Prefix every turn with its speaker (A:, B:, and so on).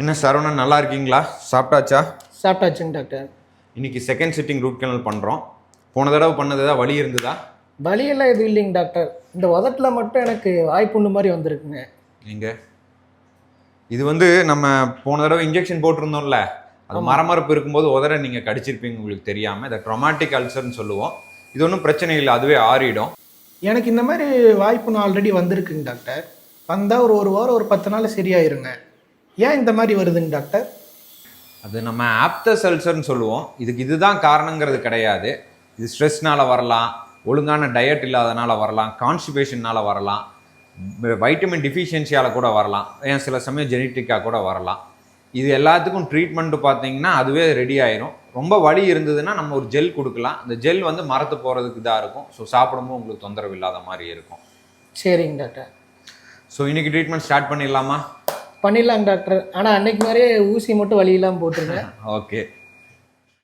A: என்ன சரவணன், நல்லா இருக்கீங்களா? சாப்பிட்டாச்சா?
B: சாப்பிட்டாச்சுங்க டாக்டர்.
A: இன்னைக்கு செகண்ட் சிட்டிங் ரூட் கேனல் பண்ணுறோம். போன தடவை பண்ணது வலி இருந்ததா?
B: வலியெல்லாம் எதுவும் இல்லைங்க டாக்டர். இந்த உதட்டில் மட்டும் எனக்கு வாய்ப்புண்ணு மாதிரி வந்திருக்குங்க.
A: நீங்க இது நம்ம போன தடவை இன்ஜெக்ஷன் போட்டிருந்தோம்ல, அது மரமரப்பு இருக்கும்போது உதற நீங்கள் கடிச்சிருப்பீங்க, உங்களுக்கு தெரியாமல். இதை ட்ரொமாட்டிக் அல்சர்னு சொல்லுவோம். இது ஒன்றும் பிரச்சனை இல்லை, அதுவே ஆறிடும்.
B: எனக்கு இந்த மாதிரி வாய்ப்புண்ணு ஆல்ரெடி வந்திருக்குங்க டாக்டர். வந்தால் ஒரு வாரம், ஒரு 10 நாள் சரியாயிருங்க. ஏன் இந்த மாதிரி வருதுங்க டாக்டர்?
A: அது நம்ம ஆப்தஸ் அல்சர்னு சொல்லுவோம். இதுதான் காரணங்கிறது கிடையாது. இது ஸ்ட்ரெஸ்னால வரலாம், ஒழுங்கான டயட் இல்லாதனால வரலாம், கான்ஸ்டிபேஷன்னால வரலாம், வைட்டமின் டிஃபிஷியன்சியால் கூட வரலாம், ஏன் சில சமயம் ஜெனட்டிக்காக கூட வரலாம். இது எல்லாத்துக்கும் ட்ரீட்மெண்ட்டு பார்த்தீங்கன்னா அதுவே ரெடி ஆயிரும். ரொம்ப வலி இருந்ததுன்னா நம்ம ஒரு ஜெல் கொடுக்கலாம். அந்த ஜெல் மரத்து போகிறதுக்கு இதாக இருக்கும். ஸோ சாப்பிடும்போது உங்களுக்கு தொந்தரவு இல்லாத மாதிரி இருக்கும்.
B: சரிங்க டாக்டர்.
A: ஸோ இன்றைக்கி ட்ரீட்மெண்ட் ஸ்டார்ட் பண்ணிடலாமா?
B: பண்ணிடலாங்க டாக்டர். ஆனால் அன்னைக்கு மாதிரியே ஊசி மட்டும் வலி இல்லாமல் போட்டுருங்க.
A: ஓகே.